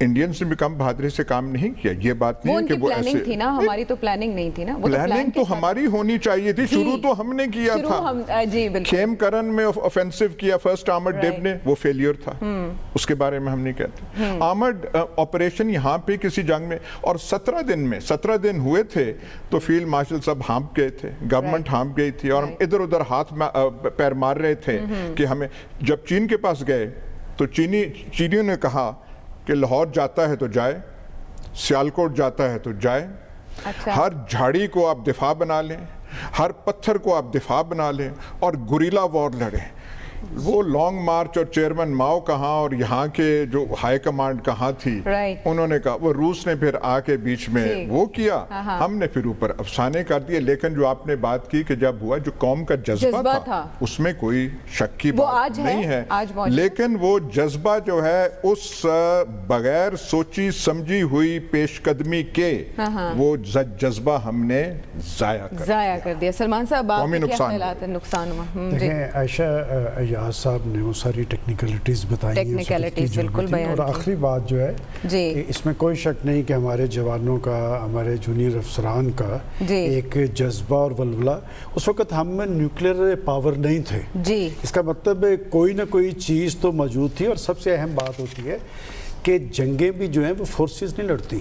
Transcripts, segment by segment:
Indians نے بھی کم بہادری سے کام نہیں کیا. یہ بات نہیں ہے کہ وہ ایسے تھی نا, ہماری تو پلاننگ نہیں تھی نا. پلاننگ تو ہماری ہونی چاہیے تھی, شروع تو ہم نے کیا تھا. کھیم کرن میں آفینسو کیا فرسٹ آرمرڈ ڈیو نے, وہ فیلیئر تھا, اس کے بارے میں ہم نہیں کہتے. آرمرڈ آپریشن یہاں پہ کسی جنگ میں, اور 17 دن ہوئے تھے تو فیلڈ مارشل سب ہانپ گئے تھے, گورنمنٹ ہانپ گئی تھی, اور ہم ادھر ادھر ہاتھ پیر مار رہے تھے کہ ہمیں. جب چین کے پاس گئے تو چینیوں نے کہا کہ لاہور جاتا ہے تو جائے, سیالکوٹ جاتا ہے تو جائے, ہر جھاڑی کو آپ دفاع بنا لیں, ہر پتھر کو آپ دفاع بنا لیں, اور گوریلا وار لڑیں. وہ لانگ مارچ اور چیئرمین ماؤ کہاں اور یہاں کے جو ہائی کمانڈ کہاں تھی, انہوں نے کہا, وہ روس نے پھر آ کے بیچ میں وہ کیا, ہم نے پھر اوپر افسانے کر دیے. لیکن جو آپ نے بات کی کہ جب ہوا, جو قوم کا جذبہ تھا اس میں کوئی شک کی بات نہیں ہے, لیکن وہ جذبہ جو ہے اس بغیر سوچی سمجھی ہوئی پیش قدمی کے, وہ جذبہ ہم نے ضائع کر دیا. سلمان صاحب آپ کے کیا خیالات ہیں, نقصان ہوا؟ دیکھیں عائشہ ایاز صاحب نے وہ ساری ٹیکنیکلٹیز بتائی ہیں, اور آخری بات جو ہے کہ اس میں کوئی شک نہیں کہ ہمارے جوانوں کا, ہمارے جونیئر افسران کا ایک جذبہ اور ولولہ. اس وقت ہم میں نیوکلیر پاور نہیں تھے, اس کا مطلب کوئی نہ کوئی چیز تو موجود تھی. اور سب سے اہم بات ہوتی ہے کہ جنگیں بھی جو ہیں وہ فورسز نہیں لڑتی,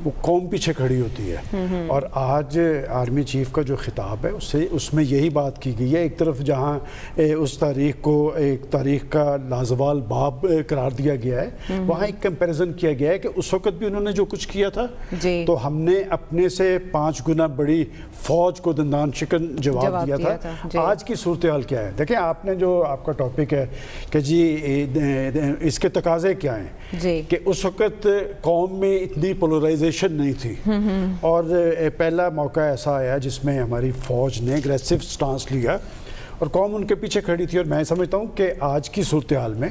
وہ قوم پیچھے کھڑی ہوتی ہے. اور آج آرمی چیف کا جو خطاب ہے اس میں یہی بات کی گئی ہے. ایک طرف جہاں اس تاریخ کو ایک تاریخ کا لازوال باب قرار دیا گیا ہے, وہاں ایک کمپیریزن کیا گیا ہے کہ اس وقت بھی انہوں نے جو کچھ کیا تھا تو ہم نے اپنے سے 5 گنا بڑی فوج کو دندان شکن جواب دیا تھا. آج کی صورتحال کیا ہے؟ دیکھیں, آپ نے جو آپ کا ٹاپک ہے کہ جی اس کے تقاضے کیا ہیں, کہ اس وقت قوم میں اتنی پولرائزیشن نہیں تھی, اور پہلا موقع ایسا آیا جس میں ہماری فوج نے اگریسو سٹانس لیا اور قوم ان کے پیچھے کھڑی تھی. اور میں سمجھتا ہوں کہ آج کی صورتحال میں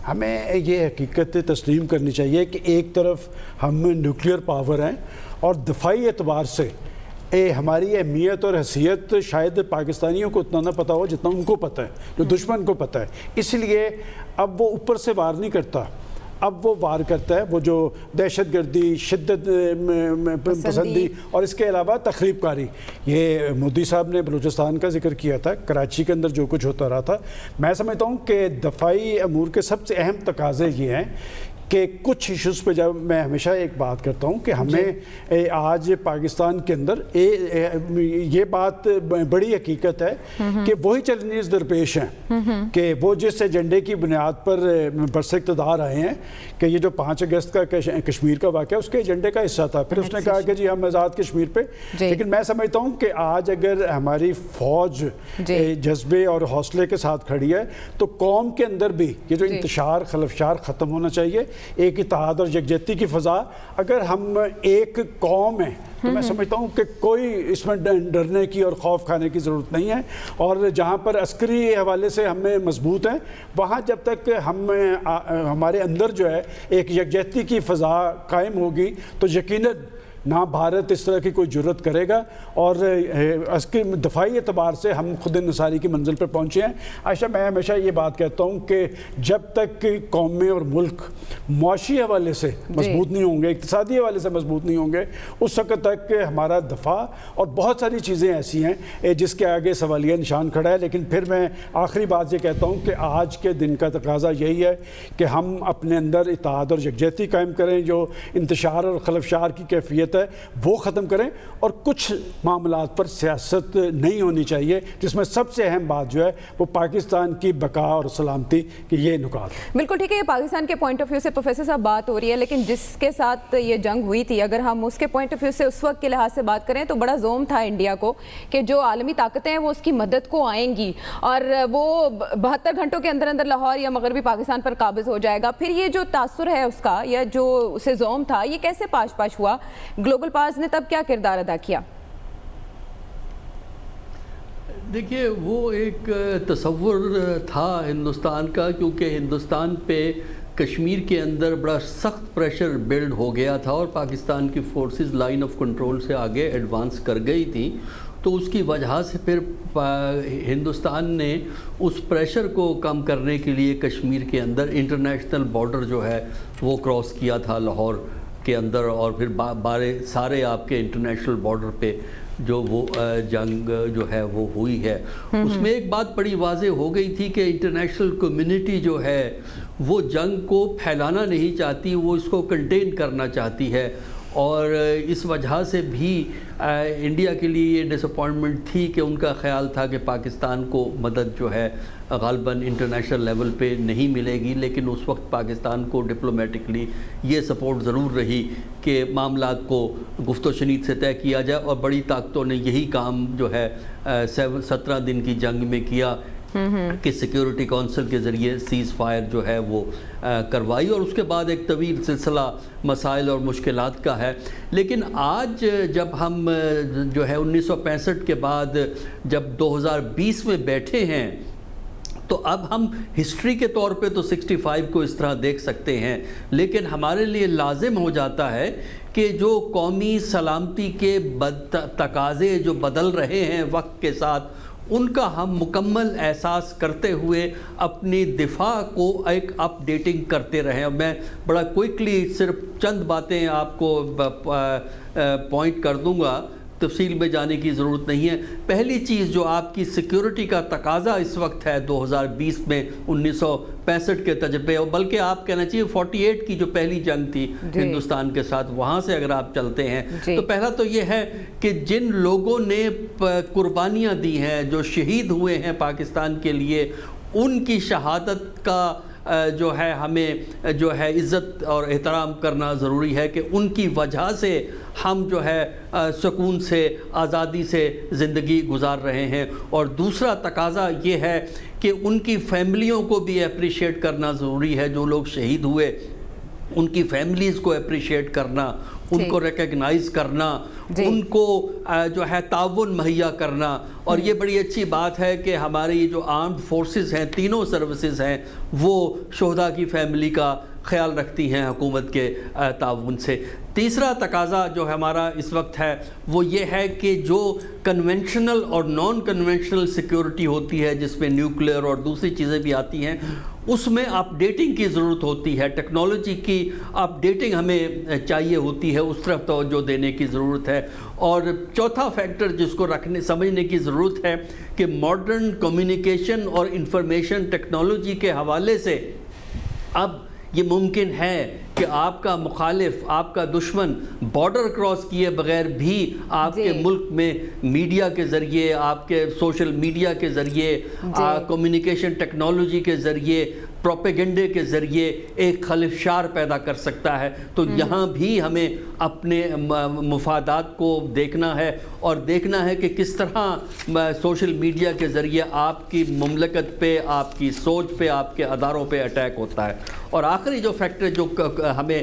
ہمیں یہ حقیقت تسلیم کرنی چاہیے کہ ایک طرف ہم نیوکلیئر پاور ہیں, اور دفاعی اعتبار سے ہماری اہمیت اور حیثیت شاید پاکستانیوں کو اتنا نہ پتہ ہو جتنا ان کو پتہ ہے, جو دشمن کو پتہ ہے. اس لیے اب وہ اوپر سے وار نہیں کرتا, اب وہ وار کرتا ہے, وہ جو دہشت گردی, شدت پسندی اور اس کے علاوہ تخریب کاری. یہ مودی صاحب نے بلوچستان کا ذکر کیا تھا, کراچی کے اندر جو کچھ ہوتا رہا تھا. میں سمجھتا ہوں کہ دفاعی امور کے سب سے اہم تقاضے یہ ہیں کہ کچھ ایشوز پہ جب میں ہمیشہ ایک بات کرتا ہوں کہ ہمیں آج پاکستان کے اندر یہ بات بڑی حقیقت ہے کہ وہی چیلنجز درپیش ہیں کہ وہ جس ایجنڈے کی بنیاد پر برسر اقتدار آئے ہیں کہ یہ جو 5 اگست کا کشمیر کا واقعہ اس کے ایجنڈے کا حصہ تھا. پھر اس نے کہا کہ جی ہم آزاد کشمیر پہ, لیکن میں سمجھتا ہوں کہ آج اگر ہماری فوج جذبے اور حوصلے کے ساتھ کھڑی ہے تو قوم کے اندر بھی یہ جو انتشار خلفشار ختم ہونا چاہیے, ایک اتحاد اور یکجہتی کی فضا. اگر ہم ایک قوم ہیں تو میں سمجھتا ہوں کہ کوئی اس میں ڈرنے کی اور خوف کھانے کی ضرورت نہیں ہے. اور جہاں پر عسکری حوالے سے ہمیں مضبوط ہیں, وہاں جب تک ہمارے اندر جو ہے ایک یکجہتی کی فضا قائم ہوگی تو یقیناً نہ بھارت اس طرح کی کوئی جرت کرے گا, اور دفاعی اعتبار سے ہم خود انحصاری کی منزل پر پہنچے ہیں. عائشہ, میں ہمیشہ یہ بات کہتا ہوں کہ جب تک قومیں اور ملک معاشی حوالے سے مضبوط نہیں ہوں گے, اقتصادی حوالے سے مضبوط نہیں ہوں گے, اس وقت تک ہمارا دفاع اور بہت ساری چیزیں ایسی ہیں جس کے آگے سوالیہ نشان کھڑا ہے. لیکن پھر میں آخری بات یہ کہتا ہوں کہ آج کے دن کا تقاضا یہی ہے کہ ہم اپنے اندر اتحاد اور یکجہتی قائم کریں, جو انتشار اور خلفشار کی کیفیت ہے وہ ختم کریں, اور کچھ معاملات پر سیاست نہیں ہونی چاہیے, جس میں سب سے اہم بات جو ہے وہ پاکستان کی بقا اور سلامتی کی. یہ نکات بالکل ٹھیک ہے, یہ پاکستان کے پوائنٹ آف ویو سے پروفیسر صاحب بات ہو رہی ہے, لیکن جس کے ساتھ یہ جنگ ہوئی تھی اگر ہم اس کے پوائنٹ آف ویو سے اس وقت کے لحاظ سے بات کریں تو بڑا زوم تھا انڈیا کو کہ جو عالمی طاقتیں ہیں وہ اس کی مدد کو آئیں گی, اور وہ 72 گھنٹوں کے اندر اندر لاہور یا مغربی پاکستان پر قابض ہو جائے گا. پھر یہ جو تاثر ہے اس کا یا جو اسے زوم تھا, یہ کیسے پاش ہوا؟ گلوبل پاس نے تب کیا کردار ادا کیا؟ دیکھیے, وہ ایک تصور تھا ہندوستان کا, کیونکہ ہندوستان پہ کشمیر کے اندر بڑا سخت پریشر بلڈ ہو گیا تھا اور پاکستان کی فورسز لائن آف کنٹرول سے آگے ایڈوانس کر گئی تھی. تو اس کی وجہ سے پھر ہندوستان نے اس پریشر کو کم کرنے کے لیے کشمیر کے اندر انٹرنیشنل بارڈر جو ہے وہ کراس کیا تھا لاہور کے اندر، اور پھر سارے آپ کے انٹرنیشنل بارڈر پہ جو وہ جنگ جو ہے وہ ہوئی ہے۔ اس میں ایک بات بڑی واضح ہو گئی تھی کہ انٹرنیشنل کمیونٹی جو ہے وہ جنگ کو پھیلانا نہیں چاہتی، وہ اس کو کنٹین کرنا چاہتی ہے، اور اس وجہ سے بھی انڈیا کے لیے یہ ڈس اپوائنٹمنٹ تھی کہ ان کا خیال تھا کہ پاکستان کو مدد جو ہے غالباً انٹرنیشنل لیول پہ نہیں ملے گی، لیکن اس وقت پاکستان کو ڈپلومیٹکلی یہ سپورٹ ضرور رہی کہ معاملات کو گفت و شنید سے طے کیا جائے، اور بڑی طاقتوں نے یہی کام جو ہے 17 دن کی جنگ میں کیا کہ سیکیورٹی کونسل کے ذریعے سیز فائر جو ہے وہ کروائی، اور اس کے بعد ایک طویل سلسلہ مسائل اور مشکلات کا ہے۔ لیکن آج جب ہم جو ہے 1965 کے بعد جب 2020 میں بیٹھے ہیں، تو اب ہم ہسٹری کے طور پہ تو 65 کو اس طرح دیکھ سکتے ہیں، لیکن ہمارے لیے لازم ہو جاتا ہے کہ جو قومی سلامتی کے تقاضے جو بدل رہے ہیں وقت کے ساتھ، ان کا ہم مکمل احساس کرتے ہوئے اپنی دفاع کو ایک اپ ڈیٹنگ کرتے رہیں۔ اور میں بڑا کوئکلی صرف چند باتیں آپ کو پوائنٹ کر دوں گا، تفصیل میں جانے کی ضرورت نہیں ہے۔ پہلی چیز جو آپ کی سیکیورٹی کا تقاضا اس وقت ہے 2020 میں 1965 کے تجربے، اور بلکہ آپ کہنا چاہیے 48 کی جو پہلی جنگ تھی ہندوستان کے ساتھ، وہاں سے اگر آپ چلتے ہیں تو پہلا تو یہ ہے کہ جن لوگوں نے قربانیاں دی ہیں، جو شہید ہوئے ہیں پاکستان کے لیے، ان کی شہادت کا جو ہے ہمیں جو ہے عزت اور احترام کرنا ضروری ہے کہ ان کی وجہ سے ہم جو ہے سکون سے، آزادی سے زندگی گزار رہے ہیں۔ اور دوسرا تقاضا یہ ہے کہ ان کی فیملیوں کو بھی اپریشیٹ کرنا ضروری ہے، جو لوگ شہید ہوئے ان کی فیملیز کو اپریشیٹ کرنا، ان کو ریکگنائز کرنا، ان کو جو ہے تعاون مہیا کرنا۔ اور یہ بڑی اچھی بات ہے کہ ہماری جو آرمڈ فورسز ہیں، تینوں سروسز ہیں، وہ شہداء کی فیملی کا خیال رکھتی ہیں حکومت کے تعاون سے۔ تیسرا تقاضا جو ہمارا اس وقت ہے وہ یہ ہے کہ جو کنونشنل اور نان کنونشنل سیکیورٹی ہوتی ہے، جس میں نیوکلیئر اور دوسری چیزیں بھی آتی ہیں، اس میں اپ ڈیٹنگ کی ضرورت ہوتی ہے، ٹیکنالوجی کی اپ ڈیٹنگ ہمیں چاہیے ہوتی ہے، اس طرف توجہ دینے کی ضرورت ہے۔ اور چوتھا فیکٹر جس کو سمجھنے کی ضرورت ہے کہ ماڈرن کمیونیکیشن اور انفارمیشن ٹیکنالوجی کے حوالے سے اب یہ ممکن ہے کہ آپ کا مخالف، آپ کا دشمن بارڈر کراس کیے بغیر بھی آپ کے ملک میں میڈیا کے ذریعے، آپ کے سوشل میڈیا کے ذریعے، کمیونیکیشن ٹیکنالوجی کے ذریعے، پروپیگنڈے کے ذریعے ایک خلفشار پیدا کر سکتا ہے۔ تو یہاں بھی ہمیں اپنے مفادات کو دیکھنا ہے، اور دیکھنا ہے کہ کس طرح سوشل میڈیا کے ذریعے آپ کی مملکت پہ، آپ کی سوچ پہ، آپ کے اداروں پہ اٹیک ہوتا ہے۔ اور آخری جو فیکٹر جو ہمیں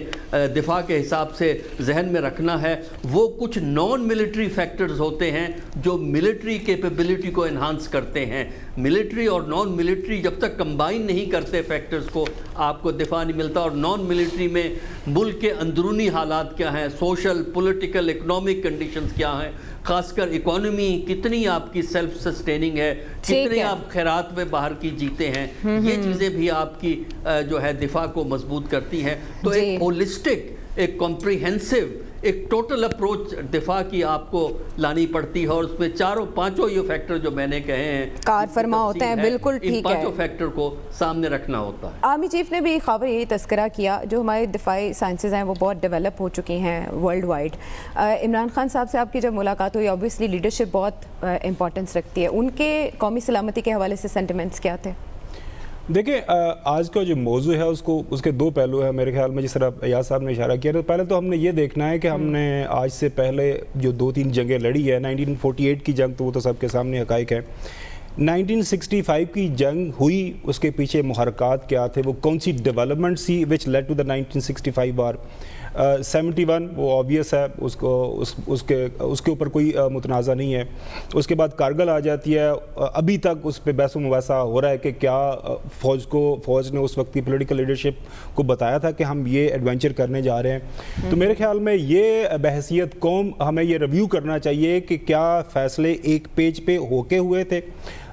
دفاع کے حساب سے ذہن میں رکھنا ہے، وہ کچھ نان ملٹری فیکٹرز ہوتے ہیں جو ملٹری کیپیبلٹی کو انہانس کرتے ہیں۔ ملٹری اور نان ملٹری جب تک کمبائن نہیں کرتے فیکٹرز کو، آپ کو دفاع نہیں ملتا۔ اور نان ملٹری میں ملک کے اندرونی حالات کیا ہیں، سوشل، پولیٹیکل، اکنامک کنڈیشنز کیا ہیں، خاص کر اکانومی کتنی آپ کی سیلف سسٹیننگ ہے، کتنے آپ خیرات میں باہر کی جیتے ہیں، یہ چیزیں بھی آپ کی جو ہے دفاع کو مضبوط کرتی ہیں۔ تو ایک ہولسٹک، ایک کمپریہنسو، ایک ٹوٹل اپروچ دفاع کی آپ کو لانی پڑتی ہے، اور اس میں چاروں پانچوں یہ فیکٹر جو میں نے کہے ہیں کار فرما ہوتے ہیں۔ بالکل ٹھیک ہے، ان پانچوں فیکٹر کو سامنے رکھنا ہوتا ہے۔ آرمی چیف نے بھی خبر یہی تذکرہ کیا، جو ہمارے دفاعی سائنسز ہیں وہ بہت ڈیولپ ہو چکی ہیں ورلڈ وائڈ۔ عمران خان صاحب سے آپ کی جب ملاقات ہوئی، اوبویسلی لیڈرشپ بہت امپورٹنس رکھتی ہے، ان کے قومی سلامتی کے حوالے سے سینٹیمنٹس کیا تھے؟ دیکھیں، آج کا جو موضوع ہے اس کے دو پہلو ہیں میرے خیال میں، جس طرح ایاز صاحب نے اشارہ کیا۔ تو پہلے تو ہم نے یہ دیکھنا ہے کہ ہم نے آج سے پہلے جو 2-3 جنگیں لڑی ہے، 1948 کی جنگ تو وہ تو سب کے سامنے حقائق ہے، 1965 کی جنگ ہوئی، اس کے پیچھے محرکات کیا تھے، وہ کون سی ڈیولپمنٹ سی which lead to the 1965 war. 71 وہ آبویس ہے, اس کے اوپر کوئی متنازع نہیں ہے. اس کے بعد کارگل آ جاتی ہے, ابھی تک اس پہ بحث و مباحثہ ہو رہا ہے کہ کیا فوج نے اس وقت کی پولیٹیکل لیڈرشپ کو بتایا تھا کہ ہم یہ ایڈونچر کرنے جا رہے ہیں. تو میرے خیال میں یہ بحیثیت قوم ہمیں یہ ریویو کرنا چاہیے کہ کیا فیصلے ایک پیج پہ ہو کے ہوئے تھے.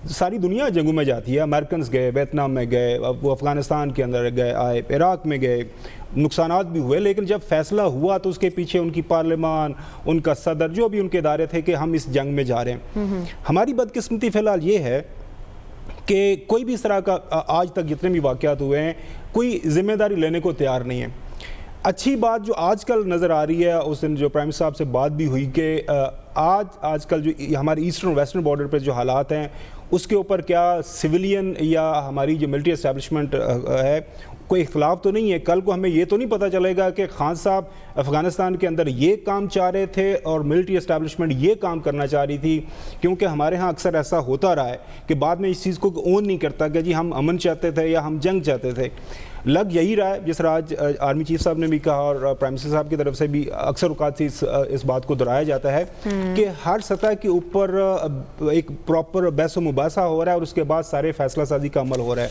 ساری دنیا جنگوں میں جاتی ہے, امریکنز گئے, ویتنام میں گئے, وہ افغانستان کے اندر گئے آئے, عراق میں گئے, نقصانات بھی ہوئے, لیکن جب فیصلہ ہوا تو اس کے پیچھے ان کی پارلیمان, ان کا صدر, جو بھی ان کے ادارے تھے کہ ہم اس جنگ میں جا رہے ہیں. ہماری بدقسمتی فی الحال یہ ہے کہ کوئی بھی اس طرح کا آج تک جتنے بھی واقعات ہوئے ہیں کوئی ذمہ داری لینے کو تیار نہیں ہے. اچھی بات جو آج کل نظر آ رہی ہے, اس دن جو پرائم صاحب سے بات بھی ہوئی کہ آج کل جو ہمارے ایسٹرن اور ویسٹرن بارڈر پہ جو حالات ہیں اس کے اوپر کیا سویلین یا ہماری جو ملٹری اسٹیبلشمنٹ ہے کوئی اختلاف تو نہیں ہے. کل کو ہمیں یہ تو نہیں پتہ چلے گا کہ خان صاحب افغانستان کے اندر یہ کام چاہ رہے تھے اور ملٹری اسٹیبلشمنٹ یہ کام کرنا چاہ رہی تھی, کیونکہ ہمارے ہاں اکثر ایسا ہوتا رہا ہے کہ بعد میں اس چیز کو اون نہیں کرتا کہ جی ہم امن چاہتے تھے یا ہم جنگ چاہتے تھے. لگ یہی رہا ہے, جس طرح آج آرمی چیف صاحب نے بھی کہا اور پرائم منسٹر صاحب کی طرف سے بھی اکثر اوقات سے اس بات کو دہرایا جاتا ہے کہ ہر سطح کے اوپر ایک پراپر بحث و مباحثہ ہو رہا ہے اور اس کے بعد سارے فیصلہ سازی کا عمل ہو رہا ہے.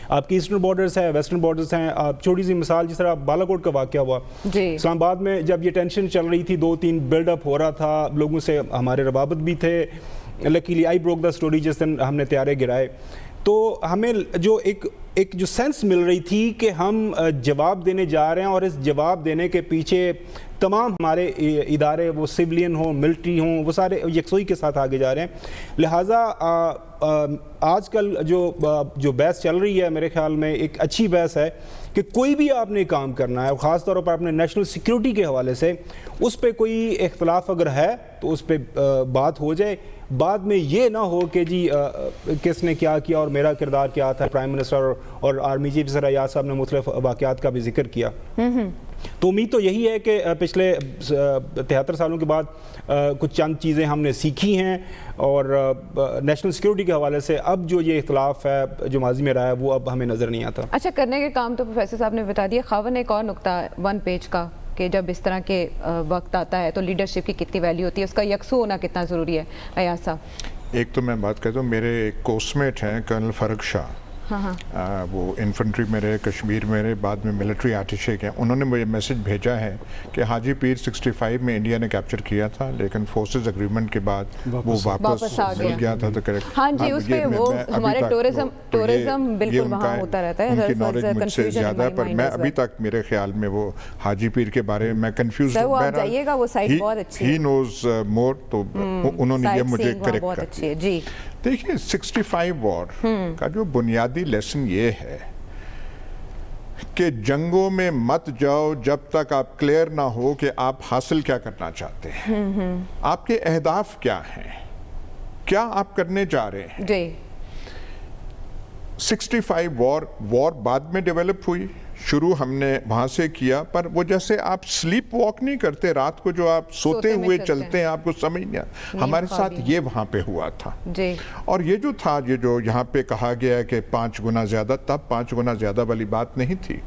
آپ کی ایسٹرن بارڈرز ہیں, ویسٹرن بارڈرز ہیں. آپ چھوٹی سی مثال, جس طرح بالا کوٹ کا واقعہ ہوا, اسلام آباد میں جب یہ ٹینشن چل رہی تھی, 2-3 بلڈ اپ ہو رہا تھا, لوگوں سے ہمارے روابط بھی تھے, luckily I broke the story جس دن ہم نے طیارے گرائے, تو ہمیں جو ایک جو سینس مل رہی تھی کہ ہم جواب دینے جا رہے ہیں اور اس جواب دینے کے پیچھے تمام ہمارے ادارے, وہ سویلین ہوں, ملٹری ہوں, وہ سارے یکسوئی کے ساتھ آگے جا رہے ہیں. لہٰذا آج کل جو بحث چل رہی ہے میرے خیال میں ایک اچھی بحث ہے کہ کوئی بھی آپ نے کام کرنا ہے, خاص طور پر اپنے نیشنل سیکیورٹی کے حوالے سے اس پہ کوئی اختلاف اگر ہے تو اس پہ بات ہو جائے. بعد میں یہ نہ ہو کہ جی کس نے کیا کیا اور میرا کردار کیا تھا. پرائم منسٹر اور آرمی چیف ایاز صاحب نے مختلف واقعات کا بھی ذکر کیا. تو امید تو یہی ہے کہ پچھلے 73 سالوں کے بعد کچھ چند چیزیں ہم نے سیکھی ہیں اور نیشنل سیکیورٹی کے حوالے سے اب جو یہ اختلاف ہے جو ماضی میں رہا ہے وہ اب ہمیں نظر نہیں آتا. اچھا, کرنے کے کام تو پروفیسر صاحب نے بتا دیا. خاون ایک اور نقطہ 1 پیج کا کہ جب اس طرح کے وقت آتا ہے تو لیڈرشپ کی کتنی ویلیو ہوتی ہے, اس کا یکسو ہونا کتنا ضروری ہے. ایاز صاحب, ایک تو میں بات کہتا ہوں, میرے کوسمیٹ ہیں کرنل فرق شاہ, وہ انفنٹری میں رہے, کشمیر میں رہے, بعد میں ملٹری آٹیشے کے. انہوں نے مجھے میسج بھیجا ہے کہ حاجی پیر 65 میں انڈیا نے کیپچر کیا تھا, لیکن فورسز اگریمنٹ کے بعد وہ واپس مل گیا تھا. تو کریکٹ, ہاں جی, اس پہ وہ ہمارے ٹورزم بالکل وہاں ہوتا رہتا ہے. ان کی نالج مجھ سے زیادہ ہے, پر میں ابھی تک میرے خیال میں وہ حاجی پیر کے بارے میں کنفیوز ہوں. آپ جائیے گا, وہ سائٹ بہت اچھی ہے, ہی نوز مور. تو انہوں نے یہ مجھے کریکٹ بہت اچھی ہے. جی دیکھیے, 65 وار کا جو بنیادی لیسن یہ ہے کہ جنگوں میں مت جاؤ جب تک آپ کلیئر نہ ہو کہ آپ حاصل کیا کرنا چاہتے ہیں, آپ کے اہداف کیا ہیں, کیا آپ کرنے جا رہے ہیں. جی 65 وار بعد میں ڈیولپ ہوئی, شروع ہم نے وہاں سے کیا, پر وہ جیسے آپ سلیپ واک نہیں کرتے رات کو, جو آپ سوتے ہوئے چلتے ہیں, آپ کو سمجھ نہیں آتا. ہمارے ساتھ یہ وہاں پہ ہوا تھا. اور یہ جو تھا, یہ جو یہاں پہ کہا گیا ہے کہ 5 گنا زیادہ, تب 5 گنا زیادہ والی بات نہیں تھی,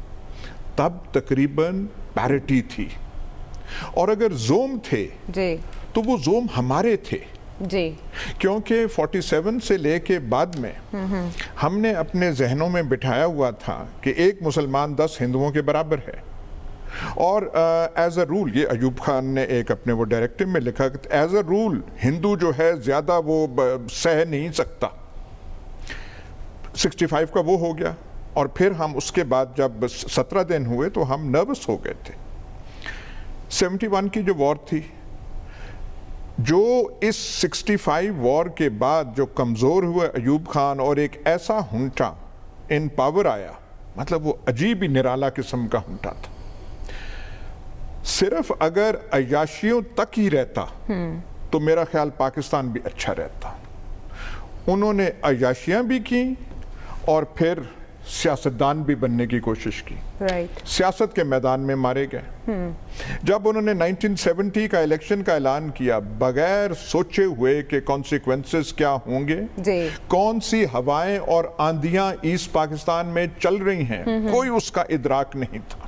تب تقریباً پیرٹی تھی. اور اگر زوم تھے تو وہ زوم ہمارے تھے, کیونکہ 47 سے لے کے بعد میں ہم نے اپنے ذہنوں میں بٹھایا ہوا تھا کہ ایک مسلمان 10 ہندوؤں کے برابر ہے. اور ایز اے رول, یہ ایوب خان نے ایک اپنے وہ ڈائریکٹو میں لکھا کہ ایز اے رول ہندو جو ہے زیادہ وہ سہ نہیں سکتا. 65 کا وہ ہو گیا, اور پھر ہم اس کے بعد جب 17 دن ہوئے تو ہم نروس ہو گئے تھے. 71 کی جو وار تھی, جو اس 65 وار کے بعد جو کمزور ہوئے ایوب خان اور ایک ایسا ہنٹا ان پاور آیا, مطلب وہ عجیب ہی نرالا قسم کا ہنٹا تھا. صرف اگر عیاشیوں تک ہی رہتا تو میرا خیال پاکستان بھی اچھا رہتا. انہوں نے عیاشیاں بھی کی اور پھر سیاستدان بھی بننے کی کوشش کی. سیاست کے میدان میں مارے گئے. جب انہوں نے 1970 کا الیکشن کا اعلان کیا بغیر سوچے ہوئے کہ کانسیکوینسز کیا ہوں گے, کون سی ہوائیں اور آندیاں ایسٹ پاکستان میں چل رہی ہیں, کوئی اس کا ادراک نہیں تھا.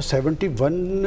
71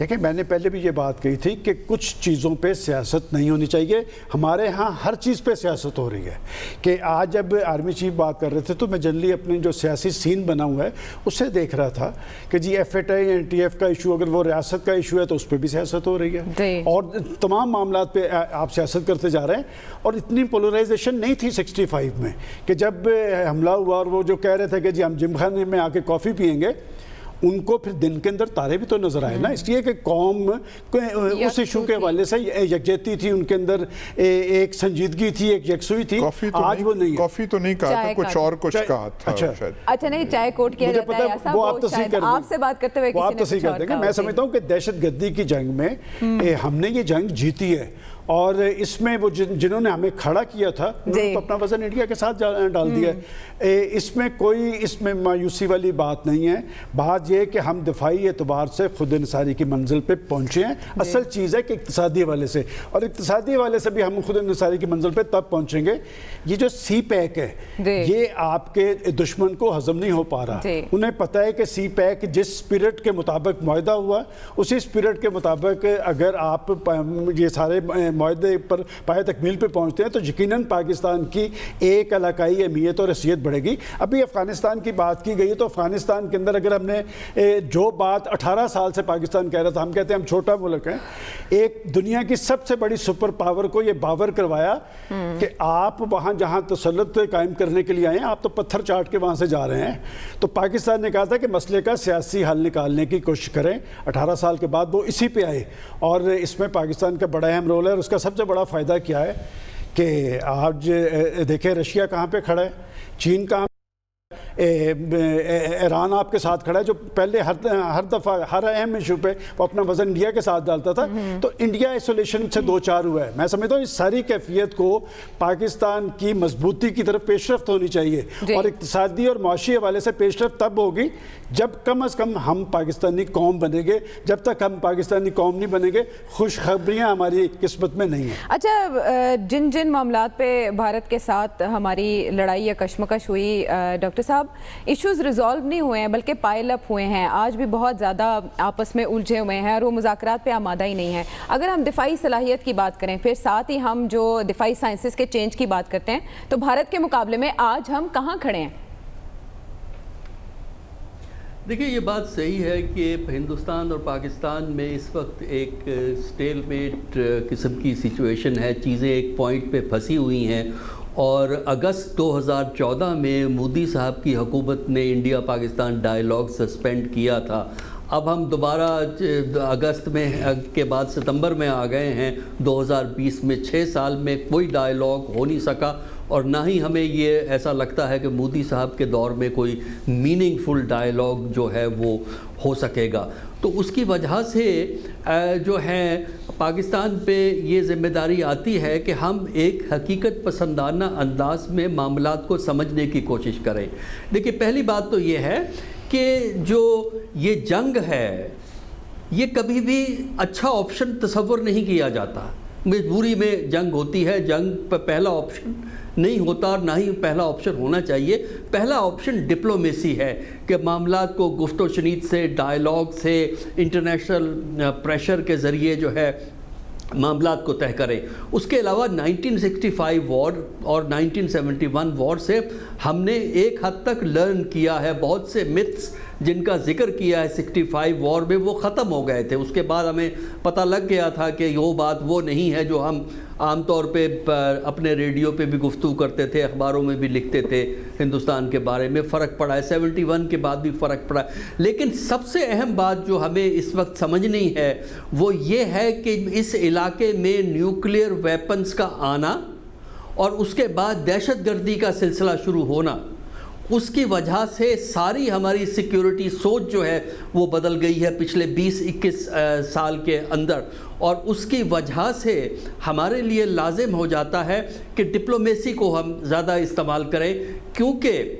دیکھیں میں نے پہلے بھی یہ بات کہی تھی کہ کچھ چیزوں پہ سیاست نہیں ہونی چاہیے. ہمارے ہاں ہر چیز پہ سیاست ہو رہی ہے. کہ آج جب آرمی چیف بات کر رہے تھے تو میں جنرلی اپنے جو سیاسی سین بنا ہوا ہے اس سے دیکھ رہا تھا کہ جی FATI این ٹی ایف کا ایشو اگر وہ ریاست کا ایشو ہے تو اس پہ بھی سیاست ہو رہی ہے, اور تمام معاملات پہ آپ سیاست کرتے جا رہے ہیں. اور اتنی پولرائزیشن نہیں تھی 65 میں کہ جب حملہ ہوا اور وہ جو کہہ رہے تھے کہ جی ہم جم خانے میں آ کے کافی پئیں گے, ان کو پھر دن کے اندر تارے بھی تو نظر آئے نا. اس لیے کہ قوم اس ایشو کے حوالے سے یکجہتی تھی, ان کے اندر ایک سنجیدگی تھی, ایک یکسوئی تھی. آج وہ نہیں ہے. کافی تو نہیں کہا تھا, کچھ اور کچھ کہا تھا. اچھا نہیں, چائے کوٹ کیا جاتا ہے, وہ آپ تصحیح کر دیں, آپ سے بات کرتے ہوئے وہ آپ تصحیح کر دیں گے. میں سمجھتا ہوں کہ دہشت گردی کی جنگ میں ہم نے یہ جنگ جیتی ہے, اور اس میں وہ جنہوں نے ہمیں کھڑا کیا تھا انہوں نے تو اپنا وزن انڈیا کے ساتھ ڈال دیا ہے. اس میں مایوسی والی بات نہیں ہے. بات یہ کہ ہم دفاعی اعتبار سے خود انحصاری کی منزل پہ پہنچے ہیں. اصل چیز ہے کہ اقتصادی حوالے سے, اور اقتصادی حوالے سے بھی ہم خود انحصاری کی منزل پہ تب پہنچیں گے. یہ جو سی پیک ہے یہ آپ کے دشمن کو ہضم نہیں ہو پا رہا. انہیں پتہ ہے کہ سی پیک جس اسپرٹ کے مطابق معاہدہ ہوا, اسی اسپرٹ کے مطابق اگر آپ یہ سارے معاہدے پر پائے تکمیل پہ پہنچتے ہیں تو یقیناً پاکستان کی ایک علاقائی اہمیت اور حیثیت بڑھے گی. ابھی افغانستان کی بات کی گئی تو افغانستان کے اندر اگر ہم نے جو بات 18 سال سے پاکستان کہہ رہا تھا, ہم کہتے ہیں ہم چھوٹا ملک ہیں, ایک دنیا کی سب سے بڑی سپر پاور کو یہ باور کروایا کہ آپ وہاں جہاں تسلط قائم کرنے کے لیے آئے ہیں آپ تو پتھر چاٹ کے وہاں سے جا رہے ہیں. تو پاکستان نے کہا تھا کہ مسئلے کا سیاسی حل نکالنے کی کوشش کریں. 18 سال کے بعد وہ اسی پہ آئے, اور اس میں پاکستان کا بڑا اہم رول ہے. اور اس کا سب سے بڑا فائدہ کیا ہے کہ آج دیکھیں رشیا کہاں پہ کھڑا ہے, چین کہاں, ایران آپ کے ساتھ کھڑا ہے, جو پہلے ہر دفعہ ہر اہم ایشو پہ وہ اپنا وزن انڈیا کے ساتھ ڈالتا تھا. تو انڈیا ایسولیشن سے دو چار ہوا ہے. میں سمجھتا ہوں اس ساری کیفیت کو پاکستان کی مضبوطی کی طرف پیش رفت ہونی چاہیے, اور اقتصادی اور معاشی حوالے سے پیش رفت تب ہوگی جب کم از کم ہم پاکستانی قوم بنیں گے. جب تک ہم پاکستانی قوم نہیں بنیں گے خوشخبریاں ہماری قسمت میں نہیں ہیں. اچھا, جن معاملات پہ بھارت کے ساتھ ہماری لڑائی یا کشمکش ہوئی ڈاکٹر صاحب, ایشوز ریزالو نہیں ہوئے ہیں بلکہ پائل اپ ہوئے ہیں. آج بھی بہت زیادہ آپس میں الجھے ہوئے ہیں اور وہ مذاکرات پہ آمادہ ہی نہیں ہے. اگر ہم دفاعی صلاحیت کی بات کریں, پھر ساتھ ہی ہم جو دفاعی سائنسز کے چینج کی بات کرتے ہیں, تو بھارت کے مقابلے میں آج ہم کہاں کھڑے ہیں؟ دیکھیں یہ بات صحیح ہے کہ ہندوستان اور پاکستان میں اس وقت ایک سٹیل میٹ قسم کی سچویشن ہے. چیزیں ایک پوائنٹ پہ پھنسی ہوئی ہیں, اور اگست 2014 میں مودی صاحب کی حکومت نے انڈیا پاکستان ڈائیلاگ سسپینڈ کیا تھا. اب ہم دوبارہ اگست میں کے بعد ستمبر میں آ گئے ہیں 2020 میں. 6 سال میں کوئی ڈائیلاگ ہو نہیں سکا, اور نہ ہی ہمیں یہ ایسا لگتا ہے کہ مودی صاحب کے دور میں کوئی میننگ فل ڈائیلاگ جو ہے وہ ہو سکے گا. تو اس کی وجہ سے جو ہے پاکستان پہ یہ ذمہ داری آتی ہے کہ ہم ایک حقیقت پسندانہ انداز میں معاملات کو سمجھنے کی کوشش کریں. دیکھیے پہلی بات تو یہ ہے کہ جو یہ جنگ ہے یہ کبھی بھی اچھا آپشن تصور نہیں کیا جاتا. مجبوری میں جنگ ہوتی ہے, جنگ پہ پہلا آپشن نہیں ہوتا اور نہ ہی پہلا آپشن ہونا چاہیے. پہلا آپشن ڈپلومیسی ہے کہ معاملات کو گفت و شنید سے, ڈائیلاگ سے, انٹرنیشنل پریشر کے ذریعے جو ہے معاملات کو طے کریں. اس کے علاوہ 1965 وار اور 1971 وار سے ہم نے ایک حد تک لرن کیا ہے. بہت سے متس جن کا ذکر کیا ہے 65 وار میں وہ ختم ہو گئے تھے. اس کے بعد ہمیں پتہ لگ گیا تھا کہ وہ بات وہ نہیں ہے جو ہم عام طور پہ اپنے ریڈیو پہ بھی گفتگو کرتے تھے, اخباروں میں بھی لکھتے تھے ہندوستان کے بارے میں. فرق پڑا ہے, 71 کے بعد بھی فرق پڑا ہے. لیکن سب سے اہم بات جو ہمیں اس وقت سمجھنی ہے وہ یہ ہے کہ اس علاقے میں نیوکلیئر ویپنز کا آنا اور اس کے بعد دہشت گردی کا سلسلہ شروع ہونا, اس کی وجہ سے ساری ہماری سیکیورٹی سوچ جو ہے وہ بدل گئی ہے پچھلے 20-21 سال کے اندر. اور اس کی وجہ سے ہمارے لیے لازم ہو جاتا ہے کہ ڈپلومیسی کو ہم زیادہ استعمال کریں, کیونکہ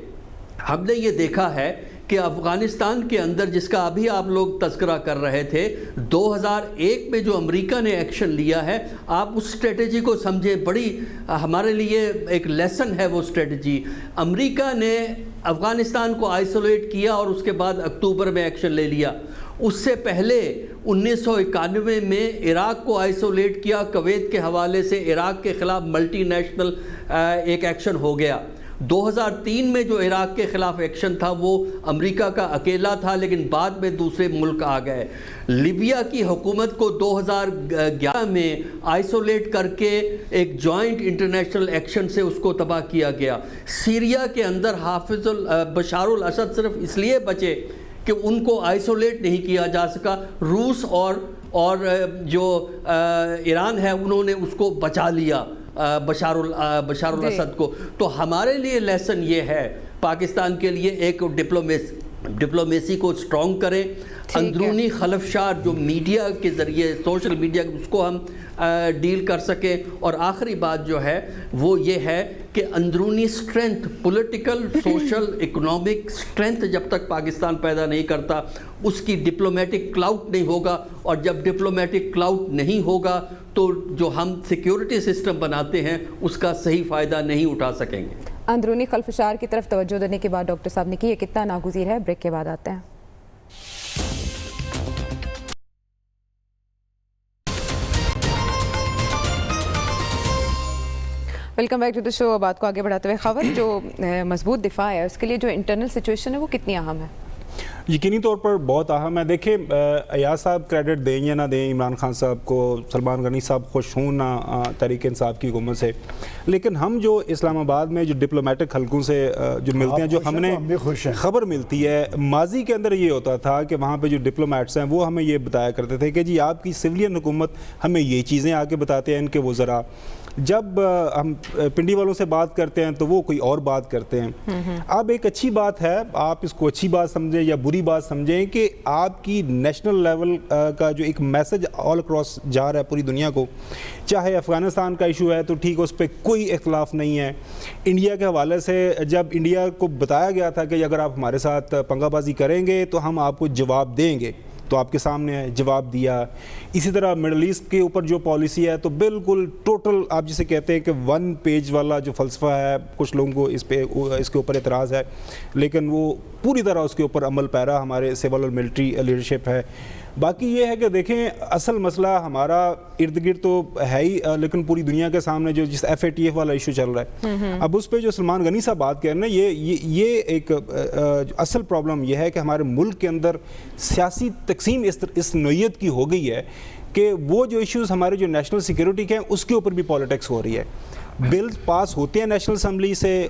ہم نے یہ دیکھا ہے کہ افغانستان کے اندر جس کا ابھی آپ لوگ تذکرہ کر رہے تھے 2001 میں جو امریکہ نے ایکشن لیا ہے، آپ اس اسٹریٹجی کو سمجھیں، بڑی ہمارے لیے ایک لیسن ہے وہ اسٹریٹجی۔ امریکہ نے افغانستان کو آئسولیٹ کیا اور اس کے بعد اکتوبر میں ایکشن لے لیا۔ اس سے پہلے 1991 میں عراق کو آئسولیٹ کیا، کویت کے حوالے سے عراق کے خلاف ملٹی نیشنل ایک ایکشن ہو گیا۔ 2003 میں جو عراق کے خلاف ایکشن تھا وہ امریکہ کا اکیلا تھا، لیکن بعد میں دوسرے ملک آ گئے۔ لیبیا کی حکومت کو 2011 میں آئسولیٹ کر کے ایک جوائنٹ انٹرنیشنل ایکشن سے اس کو تباہ کیا گیا۔ سیریا کے اندر بشار الاسد صرف اس لیے بچے کہ ان کو آئسولیٹ نہیں کیا جا سکا، روس اور جو ایران ہے انہوں نے اس کو بچا لیا، بشار الاسد کو۔ تو ہمارے لیے لیسن یہ ہے، پاکستان کے لیے، ایک ڈپلومیسی کو سٹرونگ کریں، اندرونی خلفشار جو میڈیا کے ذریعے، سوشل میڈیا، اس کو ہم ڈیل کر سکیں۔ اور آخری بات جو ہے وہ یہ ہے کہ اندرونی strength, political, social, economic strength جب تک پاکستان پیدا نہیں کرتا اس کی ڈپلومیٹک کلاؤٹ نہیں ہوگا، اور جب ڈپلومیٹک کلاؤٹ نہیں ہوگا تو جو ہم سیکیورٹی سسٹم بناتے ہیں اس کا صحیح فائدہ نہیں اٹھا سکیں گے۔ اندرونی خلفشار کی طرف توجہ دینے کی بات ڈاکٹر صاحب نے کی، یہ کتنا ناگزیر ہے؟ بریک کے بعد آتے ہیں۔ ویلکم بیک ٹو دا شو۔ بات کو آگے بڑھاتے ہوئے، خبر جو مضبوط دفاع ہے اس کے لیے جو انٹرنل سچویشن ہے وہ کتنی اہم ہے؟ یقینی طور پر بہت اہم ہے۔ دیکھیں ایاز صاحب کریڈٹ دیں یا نہ دیں عمران خان صاحب کو، سلمان غنی صاحب خوش ہوں نہ تحریک انصاف کی حکومت سے، لیکن ہم جو اسلام آباد میں جو ڈپلومیٹک حلقوں سے جو ملتے ہیں، جو ہم نے خبر ملتی ہے، ماضی کے اندر یہ ہوتا تھا کہ وہاں پہ جو ڈپلومیٹس ہیں وہ ہمیں یہ بتایا کرتے تھے کہ جی آپ کی سویلین حکومت ہمیں یہ چیزیں آ کے بتاتے ہیں ان کے وزراء، جب ہم پنڈی والوں سے بات کرتے ہیں تو وہ کوئی اور بات کرتے ہیں۔ اب ایک اچھی بات ہے، آپ اس کو اچھی بات سمجھیں یا بری بات سمجھیں، کہ آپ کی نیشنل لیول کا جو ایک میسج آل اکراس جا رہا ہے پوری دنیا کو، چاہے افغانستان کا ایشو ہے تو ٹھیک، اس پہ کوئی اختلاف نہیں ہے۔ انڈیا کے حوالے سے جب انڈیا کو بتایا گیا تھا کہ اگر آپ ہمارے ساتھ پنگا بازی کریں گے تو ہم آپ کو جواب دیں گے، تو آپ کے سامنے جواب دیا۔ اسی طرح مڈل ایسٹ کے اوپر جو پالیسی ہے تو بالکل ٹوٹل، آپ جسے کہتے ہیں کہ 1 پیج والا جو فلسفہ ہے، کچھ لوگوں کو اس کے اوپر اعتراض ہے، لیکن وہ پوری طرح اس کے اوپر عمل پیرا ہمارے سول اور ملٹری لیڈرشپ ہے۔ باقی یہ ہے کہ دیکھیں اصل مسئلہ ہمارا ارد گرد تو ہے ہی، لیکن پوری دنیا کے سامنے جو جس FATF والا ایشو چل رہا ہے، اب اس پہ جو سلمان غنی صاحب بات کر رہے ہیں، یہ ایک اصل پرابلم یہ ہے کہ ہمارے ملک کے اندر سیاسی تقسیم اس نوعیت کی ہو گئی ہے کہ وہ جو ایشوز ہمارے جو نیشنل سیکیورٹی کے ہیں اس کے اوپر بھی پالیٹکس ہو رہی ہے۔ بلز پاس ہوتے ہیں نیشنل اسمبلی سے،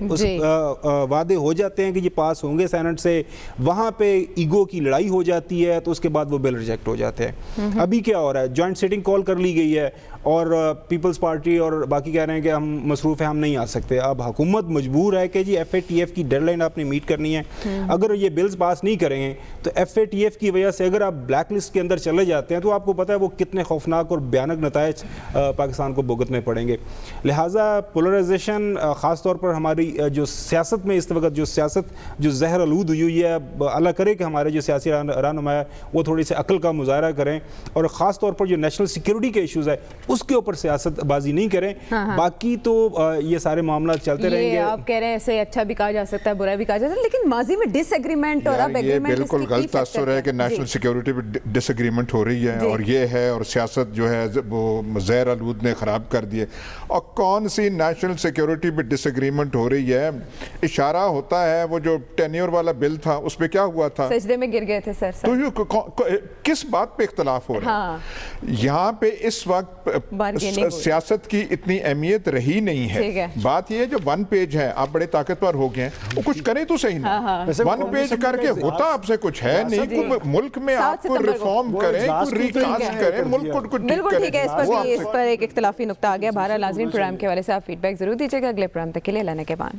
وعدے ہو جاتے ہیں کہ یہ پاس ہوں گے سینٹ سے، وہاں پہ ایگو کی لڑائی ہو جاتی ہے تو اس کے بعد وہ بل ریجیکٹ ہو جاتے ہیں۔ ابھی کیا ہو رہا ہے، جوائنٹ سیٹنگ کال کر لی گئی ہے اور پیپلز پارٹی اور باقی کہہ رہے ہیں کہ ہم مصروف ہیں، ہم نہیں آ سکتے۔ اب حکومت مجبور ہے کہ جی FATF کی ڈیڈ لائن آپ نے میٹ کرنی ہے، اگر یہ بلز پاس نہیں کریں گے تو FATF کی وجہ سے اگر آپ بلیک لسٹ کے اندر چلے جاتے ہیں تو آپ کو پتہ ہے وہ کتنے خوفناک اور بھیانک نتائج پاکستان کو بھگتنے پڑیں گے۔ لہٰذا پولرائزیشن خاص طور پر ہماری جو سیاست میں اس وقت جو سیاست جو زہر آلود ہوئی ہوئی ہے، اللہ کرے کہ ہمارے جو سیاسی رہنما ہے وہ تھوڑی سی عقل کا مظاہرہ کریں اور خاص طور پر جو نیشنل سیکیورٹی کے ایشوز ہے اس کے اوپر سیاست بازی نہیں کریں۔ باقی تو یہ سارے معاملات چلتے رہیں گے۔ آپ کہہ رہے ہیں ایسے اچھا بھی کہا جا سکتا ہے، برا بھی کہا جا سکتا ہے، لیکن ماضی میں ڈس ایگریمنٹ اور اب ایگریمنٹ، یہ بالکل غلط تاثر ہے کہ نیشنل سیکیورٹی پہ ڈس ایگریمنٹ ہو رہی ہے، اور یہ ہے، اور سیاست جو ہے وہ زہر آلود نے خراب کر دی ہے۔ اور کون سی نیشنل سیکیورٹی پہ ڈس ایگریمنٹ ہو رہی ہے؟ اشارہ ہوتا ہے وہ جو ٹینیور والا بل تھا اس پہ کیا ہوا تھا، سجدے میں گر گئے تھے سر۔ تو کس بات پہ اختلاف ہو رہا ہے؟ یہاں پہ اس وقت سیاست کی اتنی اہمیت رہی نہیں ہے۔ بات یہ ہے جو 1 پیج ہے، آپ بڑے طاقتور ہو گئے ہیں، وہ کچھ کریں تو صحیح نا، 1 پیج کر کے ہوتا آپ سے کچھ ہے نہیں۔ ملک میں آپ کو ریفارم کریں، ریکاسٹ کریں، ملک کو کچھ بالکل ٹھیک ہے۔ اس پر ایک اختلافی نقطہ آ گیا۔ بہرحال ناظرین، پروگرام کے حوالے سے آپ فیڈ بیک ضرور دیجیے گا۔ اگلے پروگرام تک کے لیے اللہ نے کے بان۔